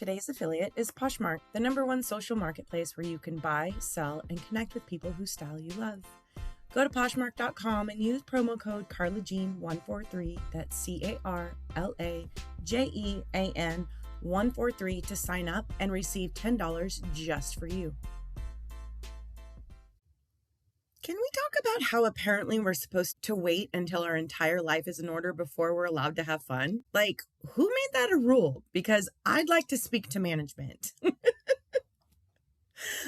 Today's affiliate is Poshmark, the #1 social marketplace where you can buy, sell, and connect with people whose style you love. Go to Poshmark.com and use promo code CarlaJean143, that's CarlaJean143 to sign up and receive $10 just for you. Can we talk about how apparently we're supposed to wait until our entire life is in order before we're allowed to have fun? Like, who made that a rule? Because I'd like to speak to management.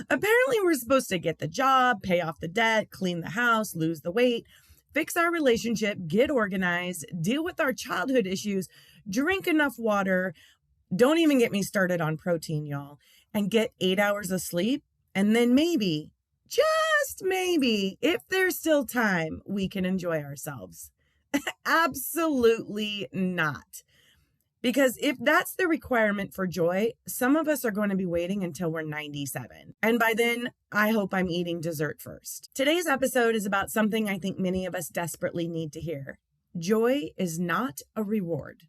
Apparently, we're supposed to get the job, pay off the debt, clean the house, lose the weight, fix our relationship, get organized, deal with our childhood issues, drink enough water, don't even get me started on protein, y'all, and get 8 hours of sleep. And then maybe, just maybe, if there's still time, we can enjoy ourselves. Absolutely not. Because if that's the requirement for joy, some of us are going to be waiting until we're 97. And by then, I hope I'm eating dessert first. Today's episode is about something I think many of us desperately need to hear. Joy is not a reward.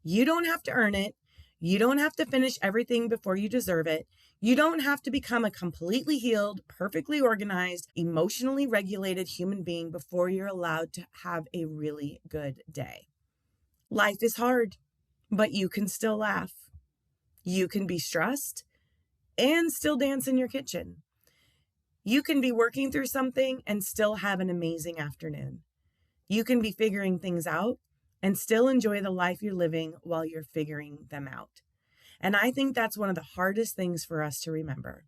You don't have to earn it. You don't have to finish everything before you deserve it. You don't have to become a completely healed, perfectly organized, emotionally regulated human being before you're allowed to have a really good day. Life is hard, but you can still laugh. You can be stressed and still dance in your kitchen. You can be working through something and still have an amazing afternoon. You can be figuring things out and still enjoy the life you're living while you're figuring them out. And I think that's one of the hardest things for us to remember.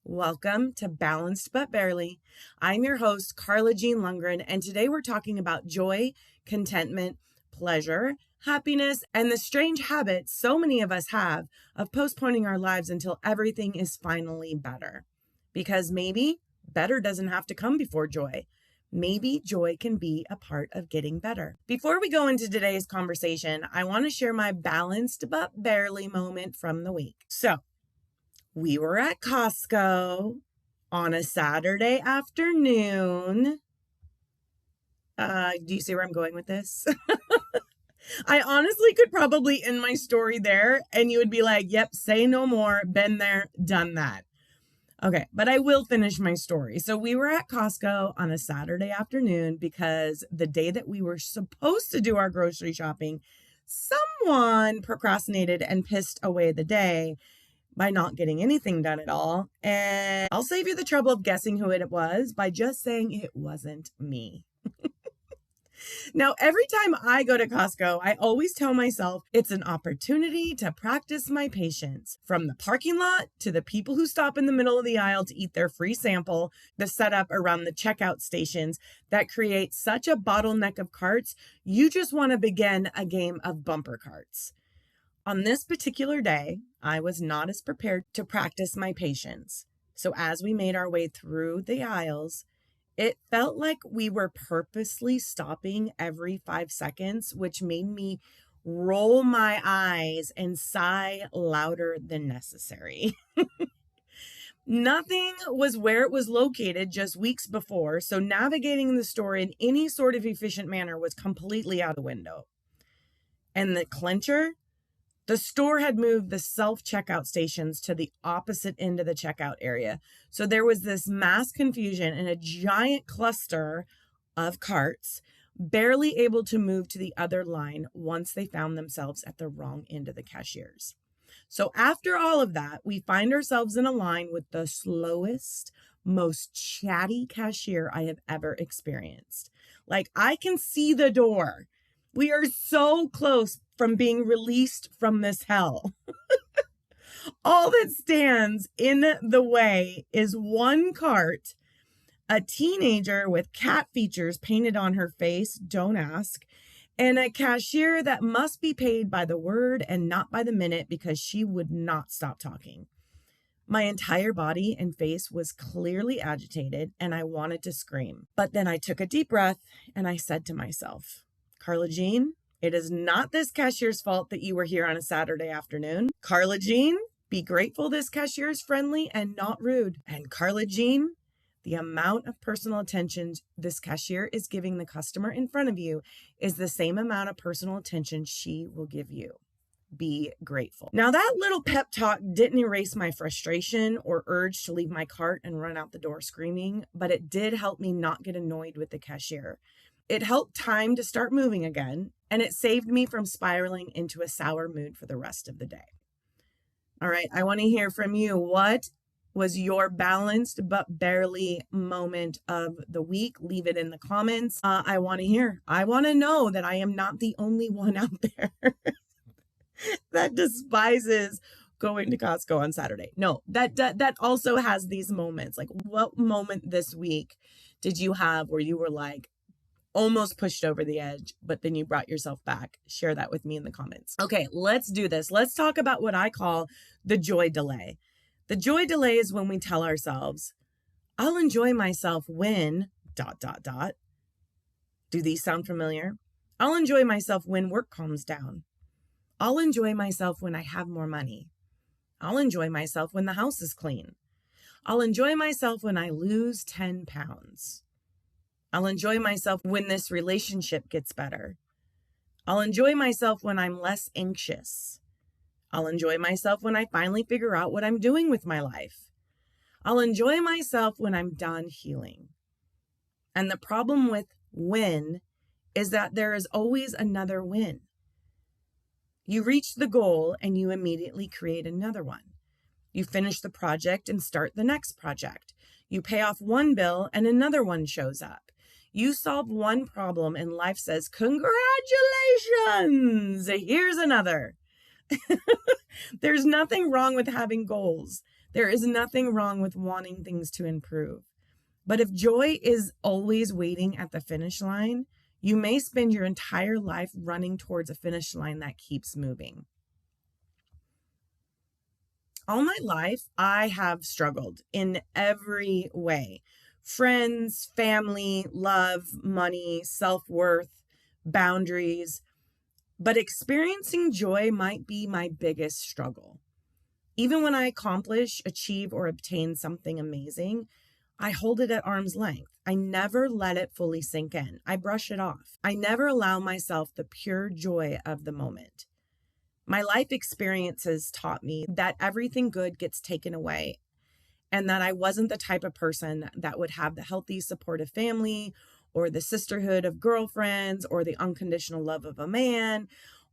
Welcome to Balanced But Barely. I'm your host, Carla Jean Lundgren, and today we're talking about joy, contentment, pleasure, happiness, and the strange habit so many of us have of postponing our lives until everything is finally better. Because maybe better doesn't have to come before joy. Maybe joy can be a part of getting better. Before we go into today's conversation, I want to share my balanced but barely moment from the week. So, we were at Costco on a Saturday afternoon. Do you see where I'm going with this? I honestly could probably end my story there and you would be like, yep, say no more, been there, done that. Okay, but I will finish my story. So we were at Costco on a Saturday afternoon because the day that we were supposed to do our grocery shopping, someone procrastinated and pissed away the day by not getting anything done at all. And I'll save you the trouble of guessing who it was by just saying it wasn't me. Now, every time I go to Costco, I always tell myself it's an opportunity to practice my patience. From the parking lot to the people who stop in the middle of the aisle to eat their free sample, the setup around the checkout stations that create such a bottleneck of carts, you just want to begin a game of bumper carts. On this particular day, I was not as prepared to practice my patience. So as we made our way through the aisles, it felt like we were purposely stopping every 5 seconds, which made me roll my eyes and sigh louder than necessary. Nothing was where it was located just weeks before, so navigating the store in any sort of efficient manner was completely out the window. And the clincher? The store had moved the self-checkout stations to the opposite end of the checkout area. So there was this mass confusion and a giant cluster of carts, barely able to move to the other line once they found themselves at the wrong end of the cashiers. So after all of that, we find ourselves in a line with the slowest, most chatty cashier I have ever experienced. Like, I can see the door. We are so close from being released from this hell. All that stands in the way is one cart, a teenager with cat features painted on her face, don't ask, and a cashier that must be paid by the word and not by the minute because she would not stop talking. My entire body and face was clearly agitated and I wanted to scream. But then I took a deep breath and I said to myself, Carla Jean, it is not this cashier's fault that you were here on a Saturday afternoon. Carla Jean, be grateful this cashier is friendly and not rude. And Carla Jean, the amount of personal attention this cashier is giving the customer in front of you is the same amount of personal attention she will give you. be grateful. Now, that little pep talk didn't erase my frustration or urge to leave my cart and run out the door screaming, but it did help me not get annoyed with the cashier. It helped time to start moving again, and it saved me from spiraling into a sour mood for the rest of the day. All right, I want to hear from you. What was your balanced but barely moment of the week? Leave it in the comments. I want to hear. I want to know that I am not the only one out there that despises going to Costco on Saturday. No, that also has these moments. Like, what moment this week did you have where you were like almost pushed over the edge, but then you brought yourself back? Share that with me in the comments. Okay, let's do this. Let's talk about what I call the joy delay. The joy delay is when we tell ourselves, I'll enjoy myself when ... Do these sound familiar? I'll enjoy myself when work calms down. I'll enjoy myself when I have more money. I'll enjoy myself when the house is clean. I'll enjoy myself when I lose 10 pounds. I'll enjoy myself when this relationship gets better. I'll enjoy myself when I'm less anxious. I'll enjoy myself when I finally figure out what I'm doing with my life. I'll enjoy myself when I'm done healing. And the problem with when is that there is always another win. You reach the goal and you immediately create another one. You finish the project and start the next project. You pay off one bill and another one shows up. You solve one problem and life says, congratulations, here's another. There's nothing wrong with having goals. There is nothing wrong with wanting things to improve. But if joy is always waiting at the finish line, you may spend your entire life running towards a finish line that keeps moving. All my life, I have struggled in every way. Friends, family, love, money, self-worth, boundaries. But experiencing joy might be my biggest struggle. Even when I accomplish, achieve, or obtain something amazing, I hold it at arm's length. I never let it fully sink in. I brush it off. I never allow myself the pure joy of the moment. My life experiences taught me that everything good gets taken away and that I wasn't the type of person that would have the healthy, supportive family or the sisterhood of girlfriends or the unconditional love of a man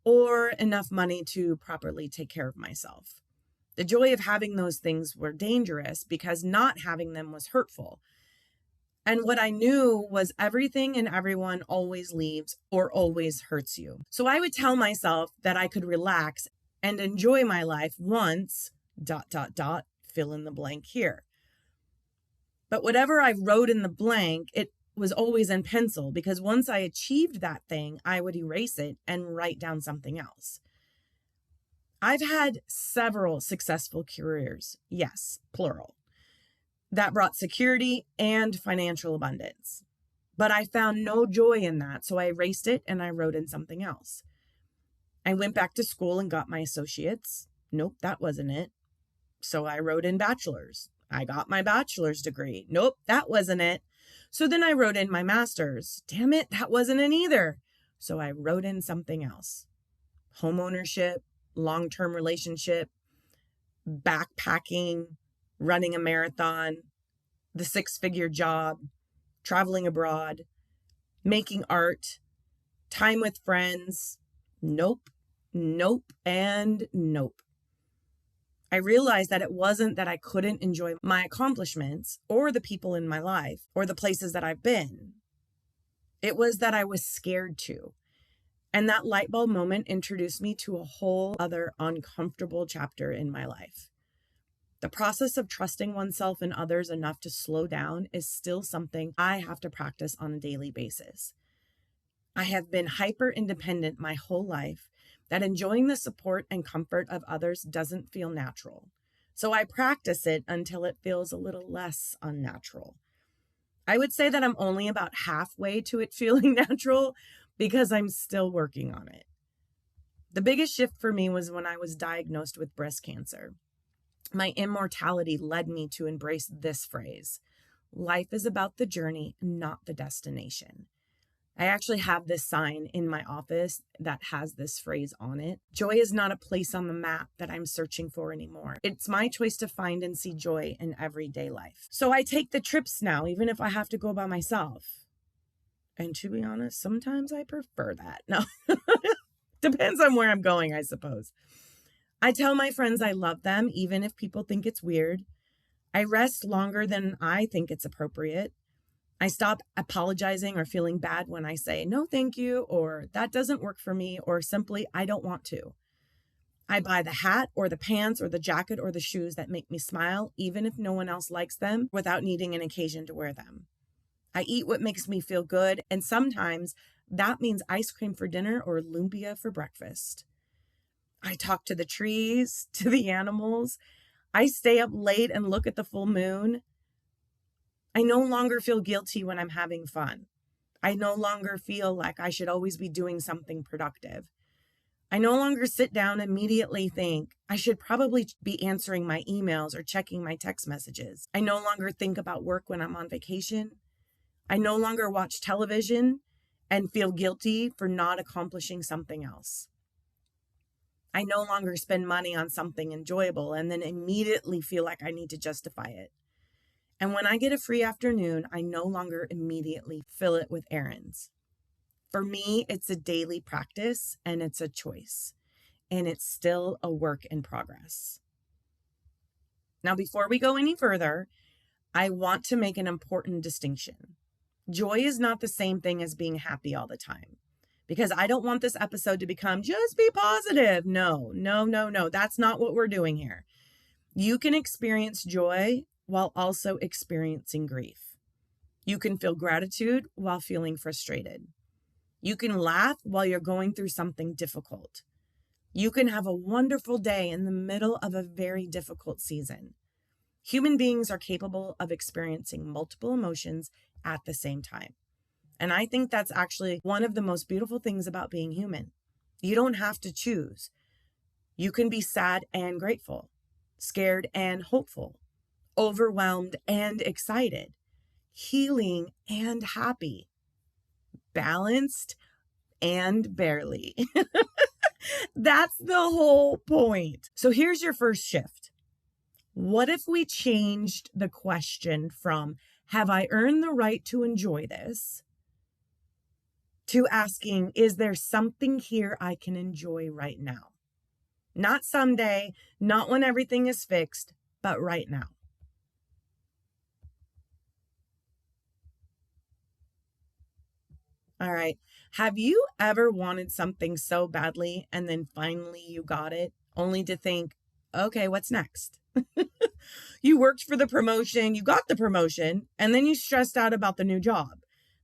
or enough money to properly take care of myself. The joy of having those things were dangerous because not having them was hurtful. And what I knew was everything and everyone always leaves or always hurts you. So I would tell myself that I could relax and enjoy my life once ... fill in the blank here. But whatever I wrote in the blank, it was always in pencil because once I achieved that thing, I would erase it and write down something else. I've had several successful careers, yes, plural, that brought security and financial abundance. But I found no joy in that, so I erased it and I wrote in something else. I went back to school and got my associates. Nope, that wasn't it. So I wrote in bachelor's. I got my bachelor's degree. Nope, that wasn't it. So then I wrote in my master's. Damn it, that wasn't it either. So I wrote in something else. Home ownership, long-term relationship, backpacking, running a marathon, the six-figure job, traveling abroad, making art, time with friends. Nope, and nope. I realized that it wasn't that I couldn't enjoy my accomplishments or the people in my life or the places that I've been. It was that I was scared to. And that light bulb moment introduced me to a whole other uncomfortable chapter in my life. The process of trusting oneself and others enough to slow down is still something I have to practice on a daily basis. I have been hyper independent my whole life, that enjoying the support and comfort of others doesn't feel natural. So I practice it until it feels a little less unnatural. I would say that I'm only about halfway to it feeling natural because I'm still working on it. The biggest shift for me was when I was diagnosed with breast cancer. My immortality led me to embrace this phrase: life is about the journey, not the destination. I actually have this sign in my office that has this phrase on it. Joy is not a place on the map that I'm searching for anymore. It's my choice to find and see joy in everyday life. So I take the trips now, even if I have to go by myself. And to be honest, sometimes I prefer that. No, depends on where I'm going, I suppose. I tell my friends I love them, even if people think it's weird. I rest longer than I think it's appropriate. I stop apologizing or feeling bad when I say, no, thank you, or that doesn't work for me, or simply, I don't want to. I buy the hat or the pants or the jacket or the shoes that make me smile, even if no one else likes them, without needing an occasion to wear them. I eat what makes me feel good, and sometimes that means ice cream for dinner or lumpia for breakfast. I talk to the trees, to the animals. I stay up late and look at the full moon. I no longer feel guilty when I'm having fun. I no longer feel like I should always be doing something productive. I no longer sit down and immediately think I should probably be answering my emails or checking my text messages. I no longer think about work when I'm on vacation. I no longer watch television and feel guilty for not accomplishing something else. I no longer spend money on something enjoyable and then immediately feel like I need to justify it. And when I get a free afternoon, I no longer immediately fill it with errands. For me, it's a daily practice and it's a choice. And it's still a work in progress. Now, before we go any further, I want to make an important distinction. Joy is not the same thing as being happy all the time. Because I don't want this episode to become just be positive. No. That's not what we're doing here. You can experience joy while also experiencing grief. You can feel gratitude while feeling frustrated. You can laugh while you're going through something difficult. You can have a wonderful day in the middle of a very difficult season. Human beings are capable of experiencing multiple emotions at the same time. And I think that's actually one of the most beautiful things about being human. You don't have to choose. You can be sad and grateful, scared and hopeful, overwhelmed and excited, healing and happy, balanced and barely. That's the whole point. So here's your first shift. What if we changed the question from, have I earned the right to enjoy this, to asking, is there something here I can enjoy right now? Not someday, not when everything is fixed, but right now. All right. Have you ever wanted something so badly and then finally you got it, only to think, okay, what's next? You worked for the promotion, you got the promotion, and then you stressed out about the new job.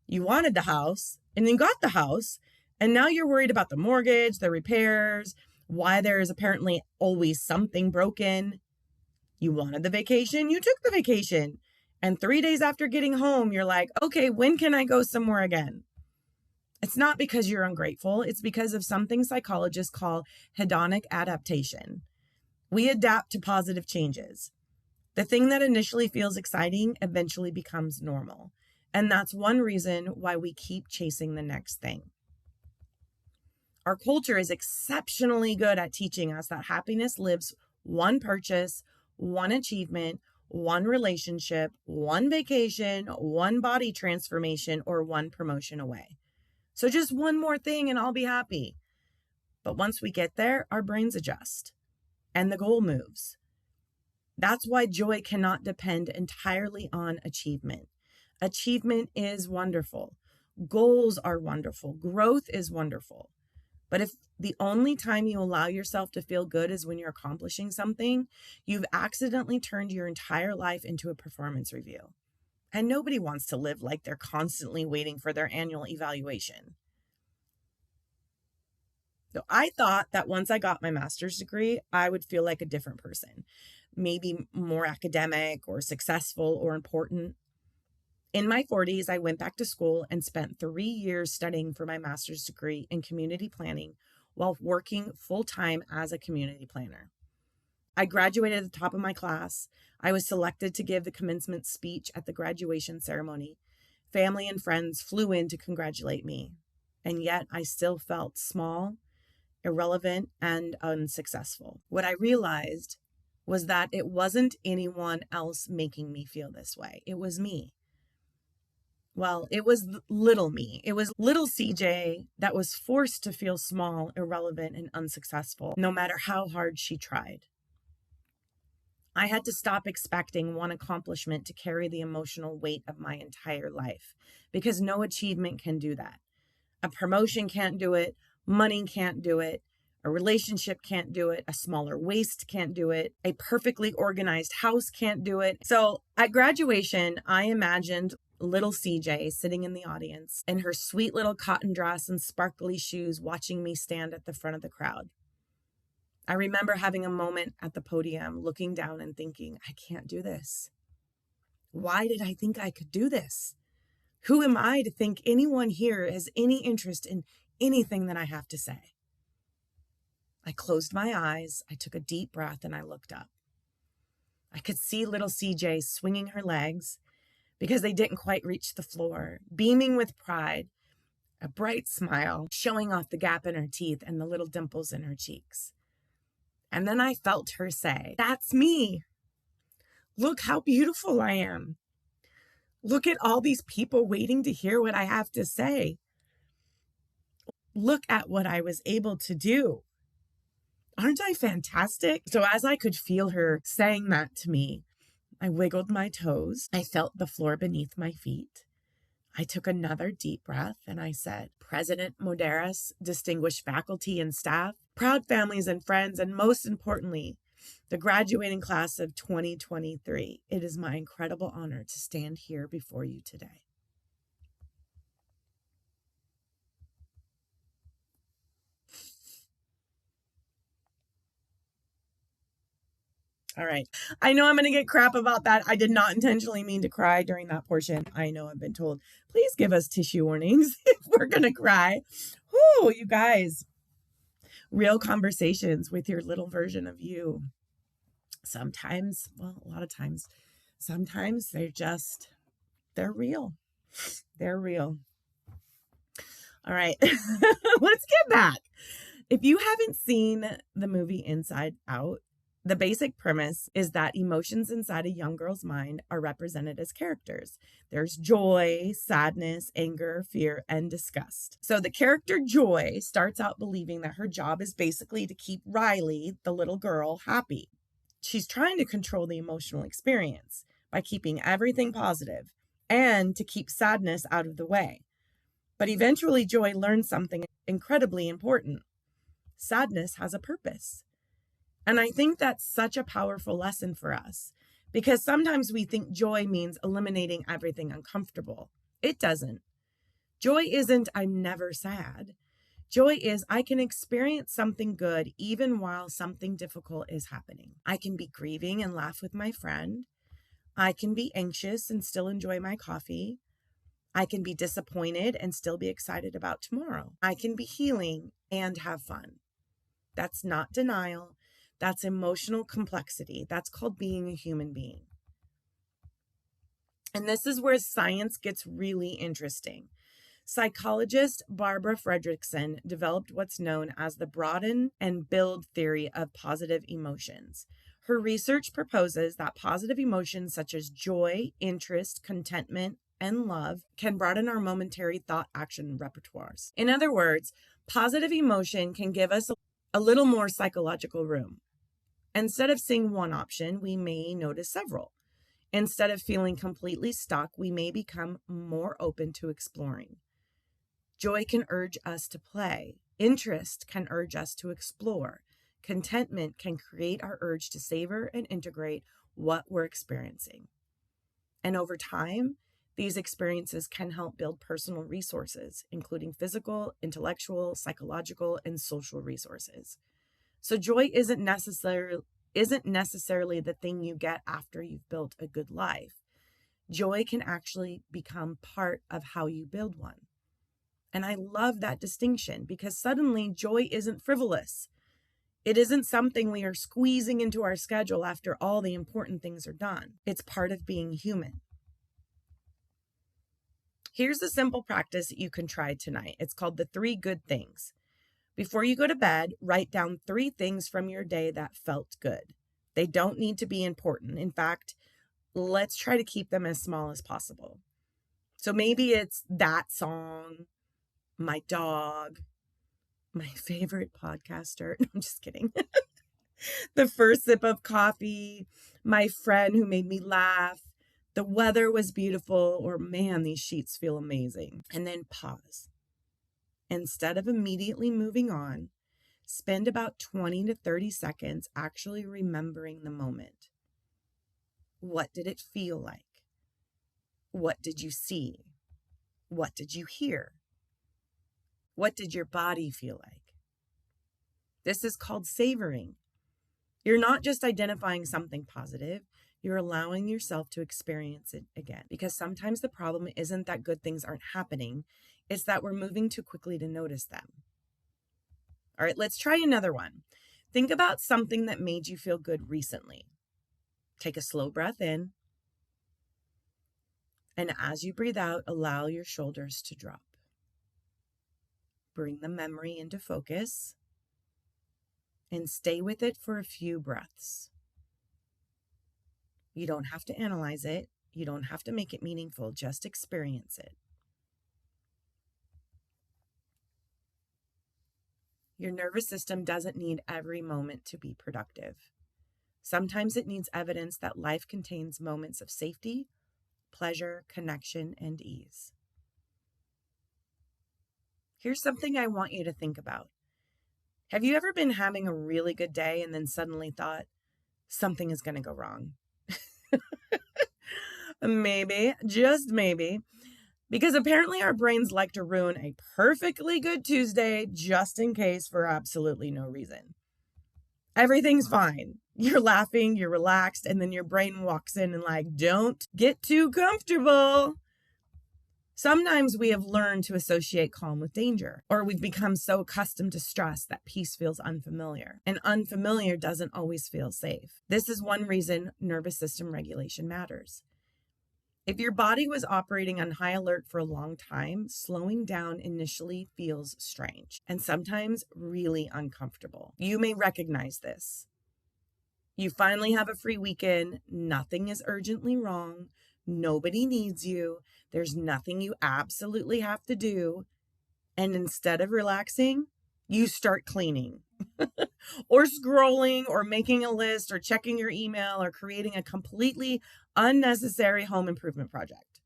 You wanted the house, and then got the house, and now you're worried about the mortgage, the repairs, why there is apparently always something broken. You wanted the vacation, you took the vacation, and 3 days after getting home, you're like, okay, when can I go somewhere again? It's not because you're ungrateful. It's because of something psychologists call hedonic adaptation. We adapt to positive changes. The thing that initially feels exciting eventually becomes normal. And that's one reason why we keep chasing the next thing. Our culture is exceptionally good at teaching us that happiness lives one purchase, one achievement, one relationship, one vacation, one body transformation, or one promotion away. So just one more thing and I'll be happy. But once we get there, our brains adjust and the goal moves. That's why joy cannot depend entirely on achievement. Achievement is wonderful. Goals are wonderful. Growth is wonderful. But if the only time you allow yourself to feel good is when you're accomplishing something, you've accidentally turned your entire life into a performance review. And nobody wants to live like they're constantly waiting for their annual evaluation. So I thought that once I got my master's degree, I would feel like a different person, maybe more academic or successful or important. In my 40s, I went back to school and spent 3 years studying for my master's degree in community planning while working full-time as a community planner. I graduated at the top of my class. I was selected to give the commencement speech at the graduation ceremony. Family and friends flew in to congratulate me, and yet I still felt small, irrelevant, and unsuccessful. What I realized was that it wasn't anyone else making me feel this way. It was me. Well, it was little me. It was little CJ that was forced to feel small, irrelevant, and unsuccessful, no matter how hard she tried. I had to stop expecting one accomplishment to carry the emotional weight of my entire life, because no achievement can do that. A promotion can't do it. Money can't do it. A relationship can't do it. A smaller waist can't do it. A perfectly organized house can't do it. So at graduation, I imagined little CJ sitting in the audience in her sweet little cotton dress and sparkly shoes, watching me stand at the front of the crowd. I remember having a moment at the podium, looking down and thinking, I can't do this. Why did I think I could do this? Who am I to think anyone here has any interest in anything that I have to say? I closed my eyes, I took a deep breath, and I looked up. I could see little CJ swinging her legs because they didn't quite reach the floor, beaming with pride, a bright smile showing off the gap in her teeth and the little dimples in her cheeks. And then I felt her say, "That's me. Look how beautiful I am. Look at all these people waiting to hear what I have to say. Look at what I was able to do. Aren't I fantastic?" So as I could feel her saying that to me, I wiggled my toes. I felt the floor beneath my feet. I took another deep breath and I said, "President Moderis, distinguished faculty and staff, proud families and friends, and most importantly, the graduating class of 2023, it is my incredible honor to stand here before you today." All right. I know I'm going to get crap about that. I did not intentionally mean to cry during that portion. I know I've been told, please give us tissue warnings if we're going to cry. Whoo, you guys. Real conversations with your little version of you. Sometimes, well, a lot of times, sometimes they're real. They're real. All right. Let's get back. If you haven't seen the movie Inside Out, the basic premise is that emotions inside a young girl's mind are represented as characters. There's joy, sadness, anger, fear, and disgust. So the character Joy starts out believing that her job is basically to keep Riley, the little girl, happy. She's trying to control the emotional experience by keeping everything positive and to keep sadness out of the way. But eventually Joy learns something incredibly important. Sadness has a purpose. And I think that's such a powerful lesson for us, because sometimes we think joy means eliminating everything uncomfortable. It doesn't. Joy isn't "I'm never sad." Joy is I can experience something good even while something difficult is happening. I can be grieving and laugh with my friend. I can be anxious and still enjoy my coffee. I can be disappointed and still be excited about tomorrow. I can be healing and have fun. That's not denial. That's emotional complexity. That's called being a human being. And this is where science gets really interesting. Psychologist Barbara Fredrickson developed what's known as the broaden and build theory of positive emotions. Her research proposes that positive emotions such as joy, interest, contentment, and love can broaden our momentary thought action repertoires. In other words, positive emotion can give us a little more psychological room. Instead of seeing one option, we may notice several. Instead of feeling completely stuck, we may become more open to exploring. Joy can urge us to play. Interest can urge us to explore. Contentment can create our urge to savor and integrate what we're experiencing. And over time, these experiences can help build personal resources, including physical, intellectual, psychological, and social resources. So joy isn't necessarily the thing you get after you've built a good life. Joy can actually become part of how you build one. And I love that distinction, because suddenly joy isn't frivolous. It isn't something we are squeezing into our schedule after all the important things are done. It's part of being human. Here's a simple practice that you can try tonight. It's called the 3 good things. Before you go to bed, write down 3 things from your day that felt good. They don't need to be important. In fact, let's try to keep them as small as possible. So maybe it's that song, my dog, my favorite podcaster. No, I'm just kidding. The first sip of coffee, my friend who made me laugh, the weather was beautiful, or man, these sheets feel amazing. And then pause. Instead of immediately moving on, spend about 20 to 30 seconds actually remembering the moment. What did it feel like? What did you see? What did you hear? What did your body feel like? This is called savoring. You're not just identifying something positive, you're allowing yourself to experience it again. Because sometimes the problem isn't that good things aren't happening, it's that we're moving too quickly to notice them. All right, let's try another one. Think about something that made you feel good recently. Take a slow breath in. And as you breathe out, allow your shoulders to drop. Bring the memory into focus and stay with it for a few breaths. You don't have to analyze it. You don't have to make it meaningful. Just experience it. Your nervous system doesn't need every moment to be productive. Sometimes it needs evidence that life contains moments of safety, pleasure, connection, and ease. Here's something I want you to think about. Have you ever been having a really good day and then suddenly thought something is going to go wrong? Maybe, just maybe, because apparently our brains like to ruin a perfectly good Tuesday just in case for absolutely no reason. Everything's fine. You're laughing, you're relaxed, and then your brain walks in and like, don't get too comfortable. Sometimes we have learned to associate calm with danger, or we've become so accustomed to stress that peace feels unfamiliar, and unfamiliar doesn't always feel safe. This is one reason nervous system regulation matters. If your body was operating on high alert for a long time, slowing down initially feels strange and sometimes really uncomfortable. You may recognize this. You finally have a free weekend. Nothing is urgently wrong. Nobody needs you. There's nothing you absolutely have to do. And instead of relaxing, you start cleaning or scrolling or making a list or checking your email or creating a completely unnecessary home improvement project.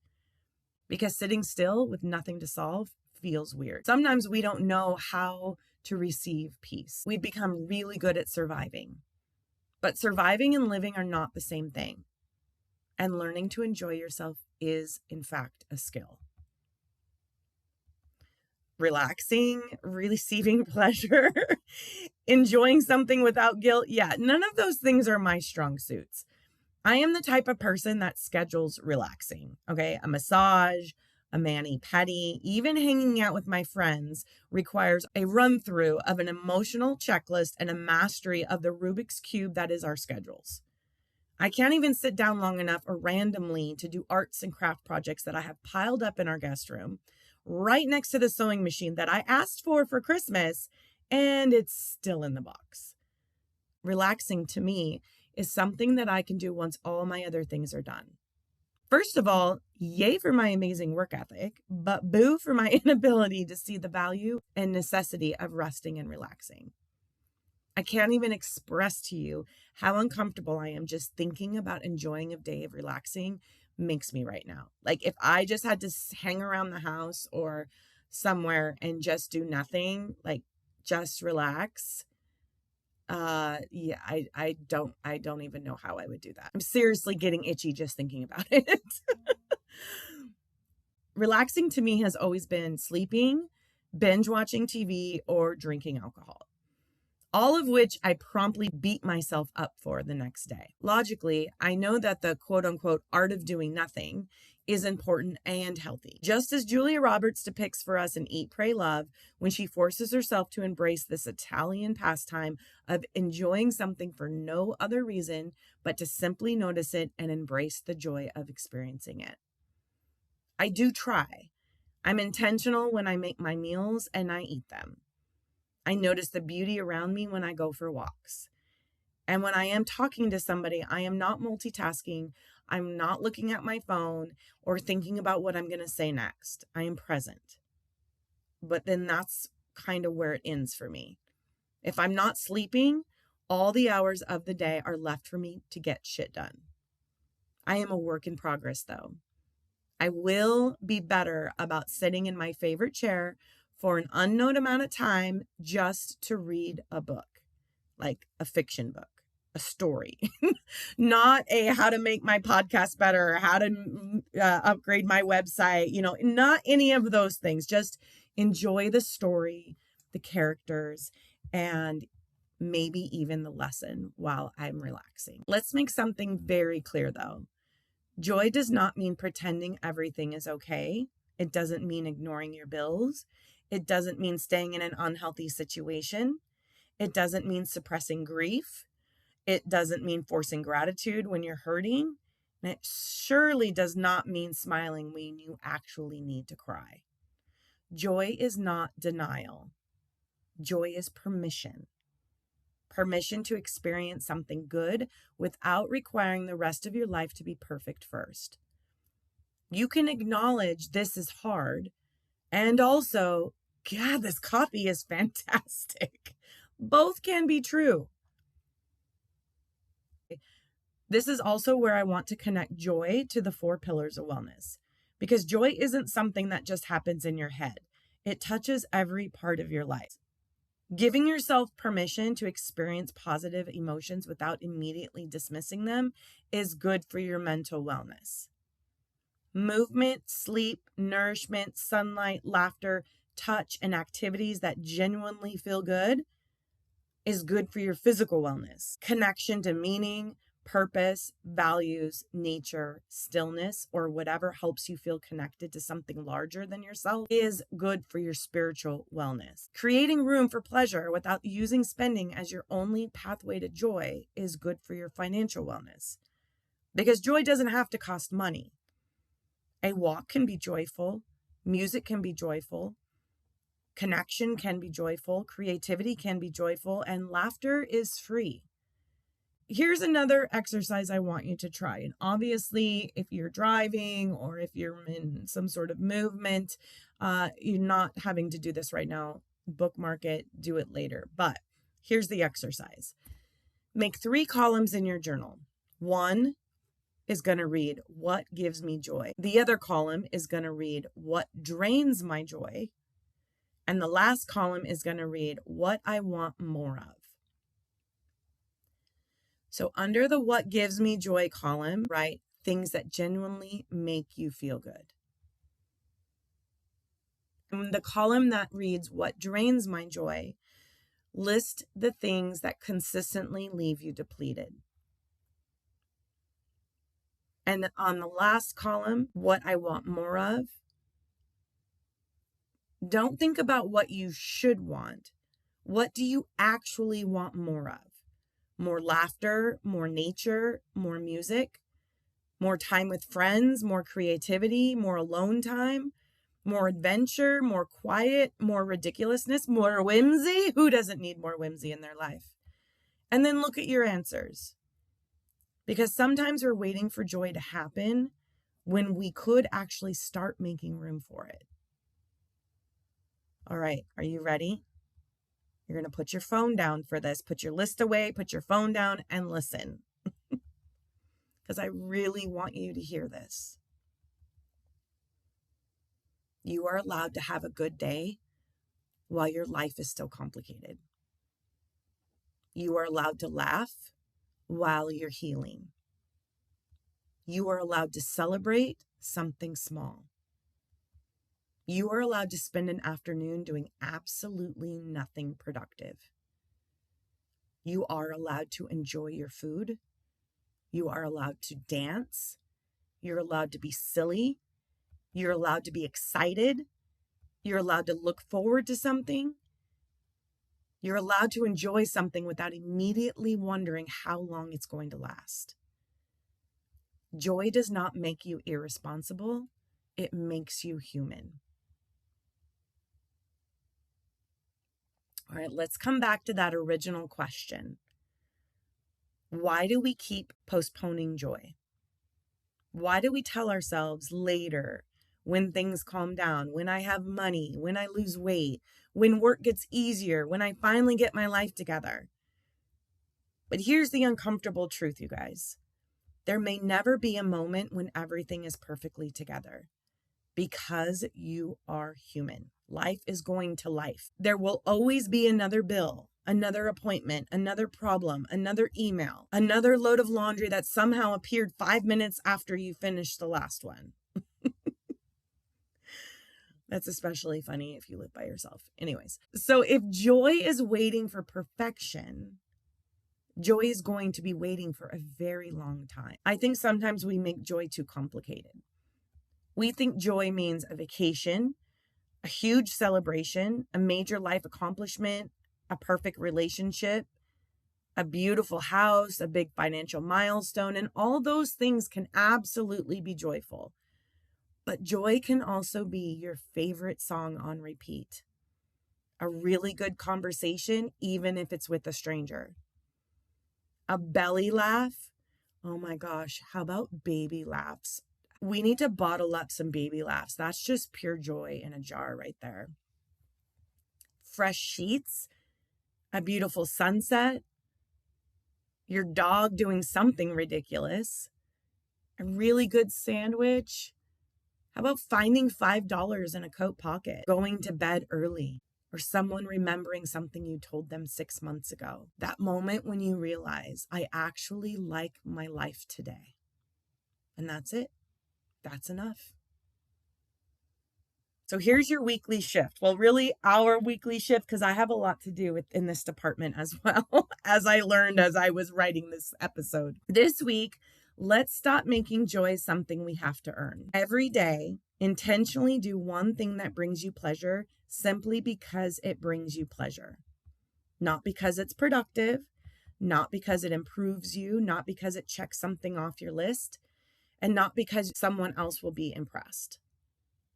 Because sitting still with nothing to solve feels weird. Sometimes we don't know how to receive peace. We've become really good at surviving. But surviving and living are not the same thing. And learning to enjoy yourself is, in fact, a skill. Relaxing, receiving pleasure, enjoying something without guilt. Yeah, none of those things are my strong suits. I am the type of person that schedules relaxing, okay? A massage, a mani-pedi, even hanging out with my friends requires a run-through of an emotional checklist and a mastery of the Rubik's Cube that is our schedules. I can't even sit down long enough or randomly to do arts and craft projects that I have piled up in our guest room right next to the sewing machine that I asked for Christmas, and it's still in the box. Relaxing to me is something that I can do once all my other things are done. First of all, yay for my amazing work ethic, but boo for my inability to see the value and necessity of resting and relaxing. I can't even express to you how uncomfortable I am just thinking about enjoying a day of relaxing makes me right now. Like if I just had to hang around the house or somewhere and just do nothing, like just relax. Yeah, I don't even know how I would do that. I'm seriously getting itchy just thinking about it. Relaxing to me has always been sleeping, binge watching TV, or drinking alcohol. All of which I promptly beat myself up for the next day. Logically, I know that the quote unquote art of doing nothing is important and healthy. Just as Julia Roberts depicts for us in Eat, Pray, Love, when she forces herself to embrace this Italian pastime of enjoying something for no other reason but to simply notice it and embrace the joy of experiencing it. I do try. I'm intentional when I make my meals and I eat them. I notice the beauty around me when I go for walks. And when I am talking to somebody, I am not multitasking. I'm not looking at my phone or thinking about what I'm going to say next. I am present. But then that's kind of where it ends for me. If I'm not sleeping, all the hours of the day are left for me to get shit done. I am a work in progress, though. I will be better about sitting in my favorite chair for an unknown amount of time just to read a book, like a fiction book, a story, not a how to make my podcast better, how to upgrade my website, not any of those things. Just enjoy the story, the characters, and maybe even the lesson while I'm relaxing. Let's make something very clear though. Joy does not mean pretending everything is okay. It doesn't mean ignoring your bills. It doesn't mean staying in an unhealthy situation. It doesn't mean suppressing grief. It doesn't mean forcing gratitude when you're hurting. And it surely does not mean smiling when you actually need to cry. Joy is not denial. Joy is permission. Permission to experience something good without requiring the rest of your life to be perfect first. You can acknowledge this is hard and also, God, this coffee is fantastic. Both can be true. This is also where I want to connect joy to the 4 pillars of wellness, because joy isn't something that just happens in your head. It touches every part of your life. Giving yourself permission to experience positive emotions without immediately dismissing them is good for your mental wellness. Movement, sleep, nourishment, sunlight, laughter, touch, and activities that genuinely feel good is good for your physical wellness. Connection to meaning, purpose, values, nature, stillness, or whatever helps you feel connected to something larger than yourself is good for your spiritual wellness. Creating room for pleasure without using spending as your only pathway to joy is good for your financial wellness. Because joy doesn't have to cost money. A walk can be joyful, music can be joyful, connection can be joyful, creativity can be joyful, and laughter is free. Here's another exercise I want you to try. And obviously, if you're driving or if you're in some sort of movement, you're not having to do this right now. Bookmark it, do it later. But here's the exercise. Make 3 columns in your journal. One is going to read, what gives me joy? The other column is going to read, what drains my joy? And the last column is going to read, what I want more of. So under the what gives me joy column, write things that genuinely make you feel good. In the column that reads what drains my joy, list the things that consistently leave you depleted. And on the last column, what I want more of, don't think about what you should want. What do you actually want more of? More laughter, more nature, more music, more time with friends, more creativity, more alone time, more adventure, more quiet, more ridiculousness, more whimsy. Who doesn't need more whimsy in their life? And then look at your answers. Because sometimes we're waiting for joy to happen when we could actually start making room for it. All right, are you ready? You're going to put your phone down for this. Put your list away, put your phone down, and listen. Because I really want you to hear this. You are allowed to have a good day while your life is still complicated. You are allowed to laugh while you're healing. You are allowed to celebrate something small. You are allowed to spend an afternoon doing absolutely nothing productive. You are allowed to enjoy your food. You are allowed to dance. You're allowed to be silly. You're allowed to be excited. You're allowed to look forward to something. You're allowed to enjoy something without immediately wondering how long it's going to last. Joy does not make you irresponsible. It makes you human. All right, let's come back to that original question. Why do we keep postponing joy? Why do we tell ourselves later, when things calm down, when I have money, when I lose weight, when work gets easier, when I finally get my life together? But here's the uncomfortable truth, you guys. There may never be a moment when everything is perfectly together because you are human. Life is going to life. There will always be another bill, another appointment, another problem, another email, another load of laundry that somehow appeared 5 minutes after you finished the last one. That's especially funny if you live by yourself. Anyways, so if joy is waiting for perfection, joy is going to be waiting for a very long time. I think sometimes we make joy too complicated. We think joy means a vacation, a huge celebration, a major life accomplishment, a perfect relationship, a beautiful house, a big financial milestone, and all those things can absolutely be joyful. But joy can also be your favorite song on repeat, a really good conversation, even if it's with a stranger, a belly laugh. Oh my gosh, how about baby laughs? We need to bottle up some baby laughs. That's just pure joy in a jar right there. Fresh sheets, a beautiful sunset, your dog doing something ridiculous, a really good sandwich. How about finding $5 in a coat pocket, going to bed early, or someone remembering something you told them 6 months ago? That moment when you realize, I actually like my life today. And that's it. That's enough. So here's your weekly shift. Well, really our weekly shift, because I have a lot to do in this department as well, as I learned as I was writing this episode. This week, let's stop making joy something we have to earn. Every day, intentionally do one thing that brings you pleasure simply because it brings you pleasure. Not because it's productive, not because it improves you, not because it checks something off your list, and not because someone else will be impressed,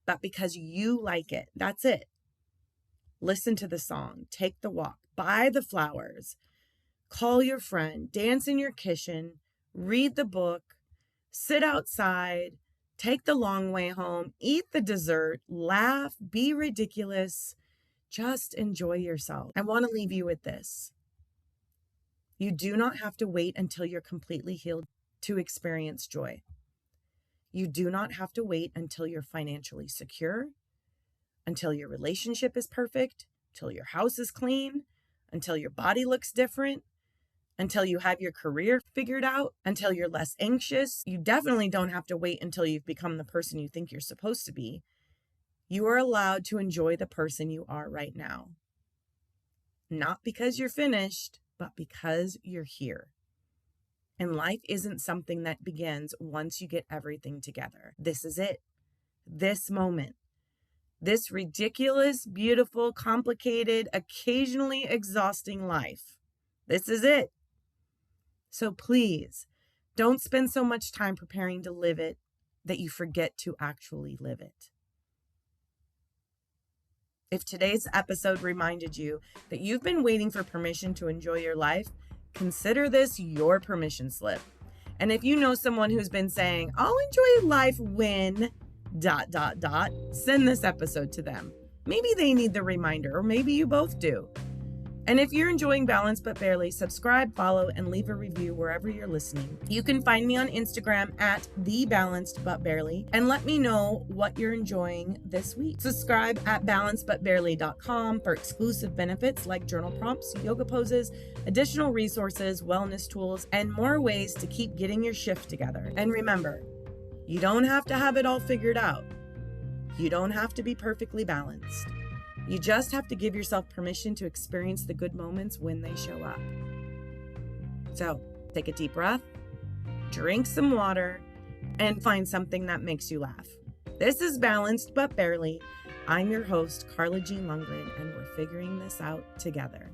but because you like it. That's it. Listen to the song, take the walk, buy the flowers, call your friend, dance in your kitchen, read the book, sit outside, take the long way home, eat the dessert, laugh, be ridiculous, just enjoy yourself. I want to leave you with this. You do not have to wait until you're completely healed to experience joy. You do not have to wait until you're financially secure, until your relationship is perfect, until your house is clean, until your body looks different, until you have your career figured out, until you're less anxious. You definitely don't have to wait until you've become the person you think you're supposed to be. You are allowed to enjoy the person you are right now. Not because you're finished, but because you're here. And life isn't something that begins once you get everything together. This is it. This moment. This ridiculous, beautiful, complicated, occasionally exhausting life. This is it. So please, don't spend so much time preparing to live it that you forget to actually live it. If today's episode reminded you that you've been waiting for permission to enjoy your life, consider this your permission slip. And if you know someone who's been saying, I'll enjoy life when ... send this episode to them. Maybe they need the reminder, or maybe you both do. And if you're enjoying Balance But Barely, subscribe, follow, and leave a review wherever you're listening. You can find me on Instagram at @thebalancedbutbarely and let me know what you're enjoying this week. Subscribe at balancedbutbarely.com for exclusive benefits like journal prompts, yoga poses, additional resources, wellness tools, and more ways to keep getting your shift together. And remember, you don't have to have it all figured out. You don't have to be perfectly balanced. You just have to give yourself permission to experience the good moments when they show up. So, take a deep breath, drink some water, and find something that makes you laugh. This is Balanced But Barely. I'm your host, Carla Jean Lundgren, and we're figuring this out together.